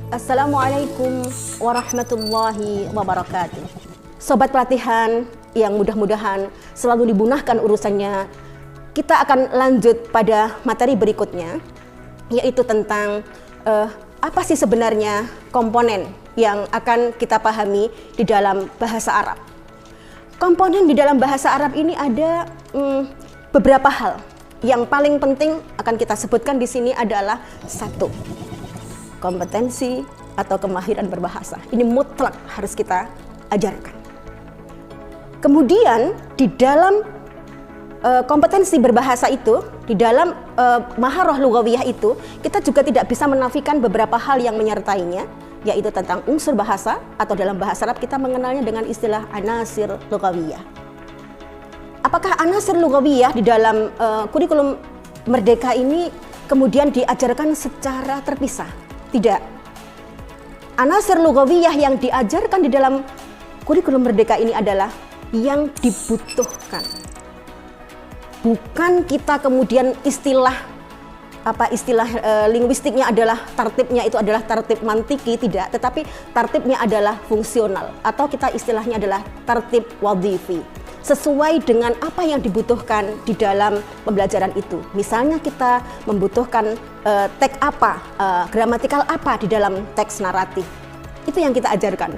Assalamualaikum warahmatullahi wabarakatuh. Sobat pelatihan yang mudah-mudahan selalu dibunahkan urusannya, kita akan lanjut pada materi berikutnya, yaitu tentang apa sih sebenarnya komponen yang akan kita pahami di dalam bahasa Arab. Komponen di dalam bahasa Arab ini ada beberapa hal. Yang paling penting akan kita sebutkan di sini adalah satu, kompetensi atau kemahiran berbahasa. Ini mutlak harus kita ajarkan. Kemudian di dalam kompetensi berbahasa itu, di dalam maharah lugawiyah itu, kita juga tidak bisa menafikan beberapa hal yang menyertainya, yaitu tentang unsur bahasa, atau dalam bahasa Arab kita mengenalnya dengan istilah anasir lugawiyah. Apakah anasir lugawiyah di dalam kurikulum Merdeka ini kemudian diajarkan secara terpisah? Tidak. Anasir lugawiyah yang diajarkan di dalam kurikulum Merdeka ini adalah yang dibutuhkan. Bukan kita kemudian istilah linguistiknya adalah tartibnya itu adalah tartib mantiki, tidak, tetapi tartibnya adalah fungsional, atau kita istilahnya adalah tartib wadhifi, sesuai dengan apa yang dibutuhkan di dalam pembelajaran itu. Misalnya kita membutuhkan teks apa, gramatikal apa di dalam teks naratif, itu yang kita ajarkan.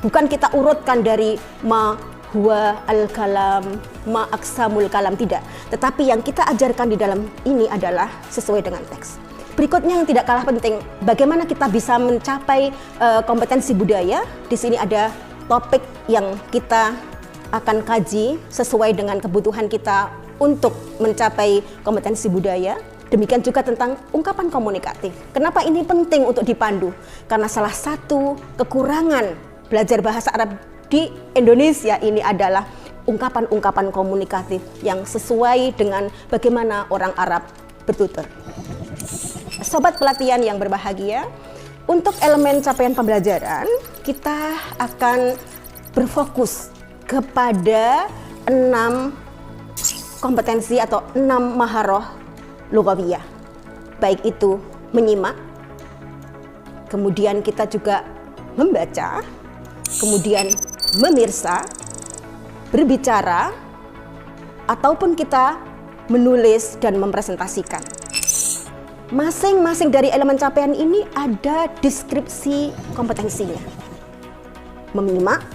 Bukan kita urutkan dari ma huwa al-kalam, ma aksamul kalam, tidak. Tetapi yang kita ajarkan di dalam ini adalah sesuai dengan teks. Berikutnya yang tidak kalah penting, bagaimana kita bisa mencapai kompetensi budaya. Di sini ada topik yang kita akan kaji sesuai dengan kebutuhan kita untuk mencapai kompetensi budaya. Demikian juga tentang ungkapan komunikatif. Kenapa ini penting untuk dipandu? Karena salah satu kekurangan belajar bahasa Arab di Indonesia ini adalah ungkapan-ungkapan komunikatif yang sesuai dengan bagaimana orang Arab bertutur. Sobat pelatihan yang berbahagia, untuk elemen capaian pembelajaran kita akan berfokus kepada 6 kompetensi atau 6 maharah lugawiyah. Baik itu menyimak, kemudian kita juga membaca, kemudian memirsa, berbicara, ataupun kita menulis dan mempresentasikan. Masing-masing dari elemen capaian ini ada deskripsi kompetensinya. Menyimak,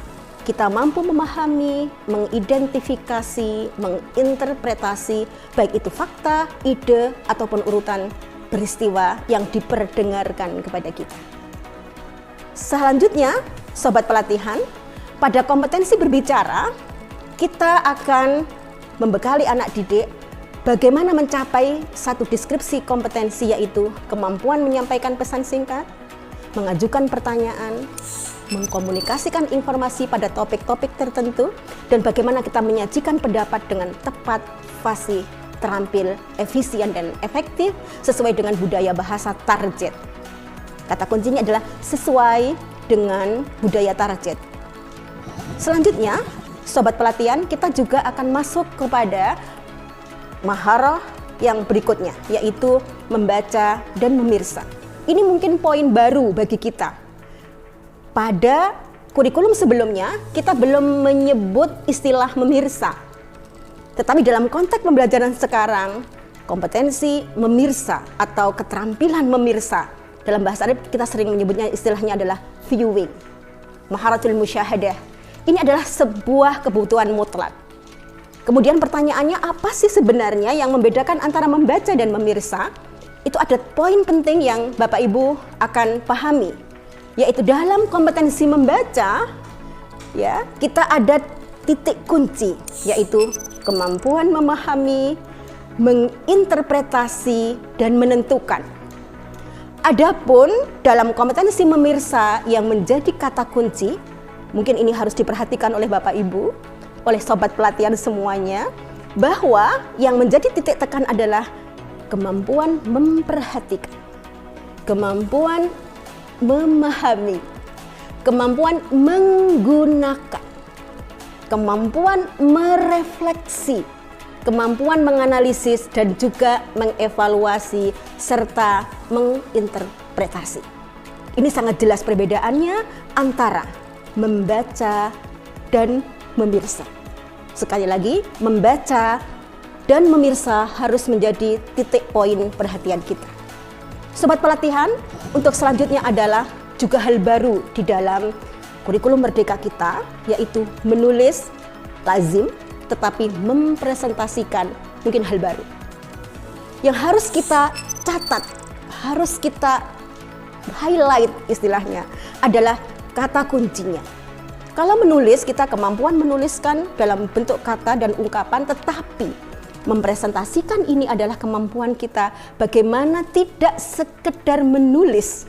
kita mampu memahami, mengidentifikasi, menginterpretasi, baik itu fakta, ide, ataupun urutan peristiwa yang diperdengarkan kepada kita. Selanjutnya, sobat pelatihan, pada kompetensi berbicara, kita akan membekali anak didik bagaimana mencapai satu deskripsi kompetensi, yaitu kemampuan menyampaikan pesan singkat, mengajukan pertanyaan, mengkomunikasikan informasi pada topik-topik tertentu, dan bagaimana kita menyajikan pendapat dengan tepat, fasih, terampil, efisien, dan efektif sesuai dengan budaya bahasa target. Kata kuncinya adalah sesuai dengan budaya target. Selanjutnya, sobat pelatihan, kita juga akan masuk kepada maharah yang berikutnya, yaitu membaca dan memirsa. Ini mungkin poin baru bagi kita. Pada kurikulum sebelumnya, kita belum menyebut istilah memirsa. Tetapi dalam konteks pembelajaran sekarang, kompetensi memirsa atau keterampilan memirsa, dalam bahasa Arab kita sering menyebutnya, istilahnya adalah viewing, maharatul musyahadah. Ini adalah sebuah kebutuhan mutlak. Kemudian pertanyaannya, apa sih sebenarnya yang membedakan antara membaca dan memirsa? Itu ada poin penting yang Bapak Ibu akan pahami, yaitu dalam kompetensi membaca, ya, kita ada titik kunci, yaitu kemampuan memahami, menginterpretasi, dan menentukan. Adapun dalam kompetensi memirsa yang menjadi kata kunci, mungkin ini harus diperhatikan oleh Bapak Ibu, oleh sobat pelatihan semuanya, bahwa yang menjadi titik tekan adalah kemampuan memperhatikan, kemampuan memahami, kemampuan menggunakan, kemampuan merefleksi, kemampuan menganalisis dan juga mengevaluasi serta menginterpretasi. Ini sangat jelas perbedaannya antara membaca dan memirsa. Sekali lagi, membaca dan memirsa harus menjadi titik poin perhatian kita. Sobat pelatihan, untuk selanjutnya adalah juga hal baru di dalam kurikulum merdeka kita, yaitu menulis lazim tetapi mempresentasikan mungkin hal baru. Yang harus kita catat, harus kita highlight istilahnya adalah kata kuncinya. Kalau menulis, kita kemampuan menuliskan dalam bentuk kata dan ungkapan, tetapi mempresentasikan ini adalah kemampuan kita bagaimana tidak sekedar menulis.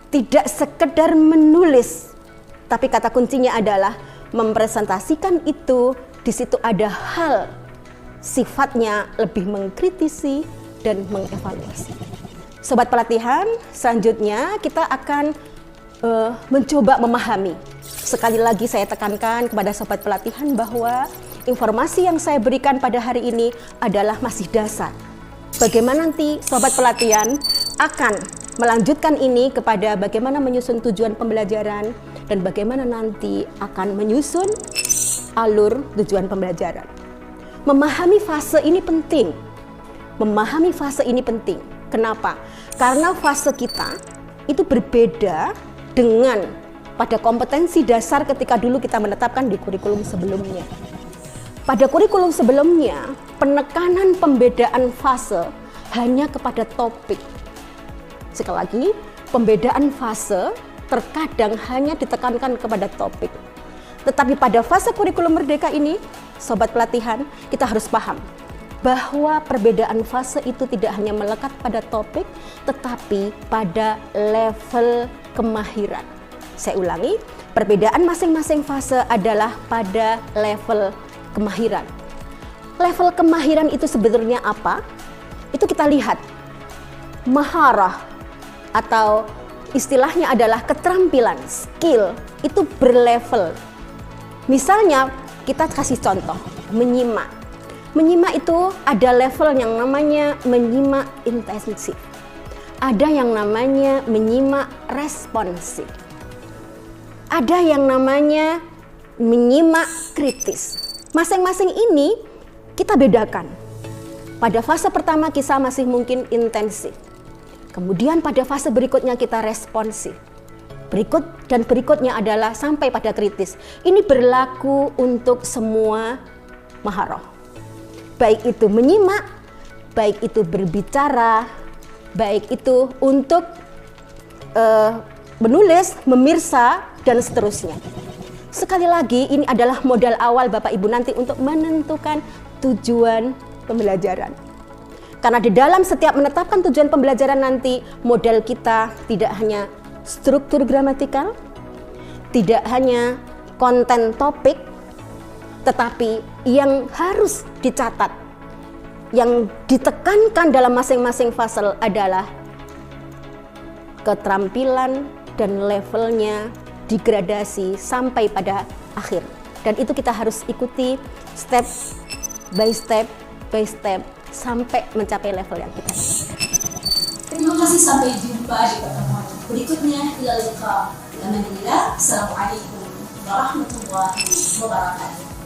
Tidak sekedar menulis, tapi kata kuncinya adalah mempresentasikan itu, di situ ada hal sifatnya lebih mengkritisi dan mengevaluasi. Sobat pelatihan, selanjutnya kita akan mencoba memahami. Sekali lagi saya tekankan kepada sobat pelatihan bahwa informasi yang saya berikan pada hari ini adalah masih dasar. Bagaimana nanti sobat pelatihan akan melanjutkan ini kepada bagaimana menyusun tujuan pembelajaran dan bagaimana nanti akan menyusun alur tujuan pembelajaran. Memahami fase ini penting. Memahami fase ini penting. Kenapa? Karena fase kita itu berbeda dengan pada kompetensi dasar ketika dulu kita menetapkan di kurikulum sebelumnya. Pada kurikulum sebelumnya, penekanan pembedaan fase hanya kepada topik. Sekali lagi, pembedaan fase terkadang hanya ditekankan kepada topik. Tetapi pada fase kurikulum merdeka ini, sobat pelatihan, kita harus paham bahwa perbedaan fase itu tidak hanya melekat pada topik, tetapi pada level kemahiran. Saya ulangi, perbedaan masing-masing fase adalah pada level kemahiran. Level kemahiran itu sebenarnya apa? Itu kita lihat. Maharah atau istilahnya adalah keterampilan, skill, itu berlevel. Misalnya kita kasih contoh, menyimak. Menyimak itu ada level yang namanya menyimak intensif. Ada yang namanya menyimak responsif. Ada yang namanya menyimak kritis. Masing-masing ini kita bedakan. Pada fase pertama kita masih mungkin intensif. Kemudian pada fase berikutnya kita responsif. Berikutnya adalah sampai pada kritis. Ini berlaku untuk semua maharoh. Baik itu menyimak, baik itu berbicara, baik itu untuk menulis, memirsa, dan seterusnya. Sekali lagi, ini adalah modal awal Bapak Ibu nanti untuk menentukan tujuan pembelajaran. Karena di dalam setiap menetapkan tujuan pembelajaran nanti, modal kita tidak hanya struktur gramatikal, tidak hanya konten topik, tetapi yang harus dicatat, yang ditekankan dalam masing-masing fase adalah keterampilan dan levelnya digradasi sampai pada akhir. Dan itu kita harus ikuti step by step by step sampai mencapai level yang kita inginkan. Terima kasih, sampai jumpa di pertemuan berikutnya. Assalamualaikum warahmatullahi wabarakatuh.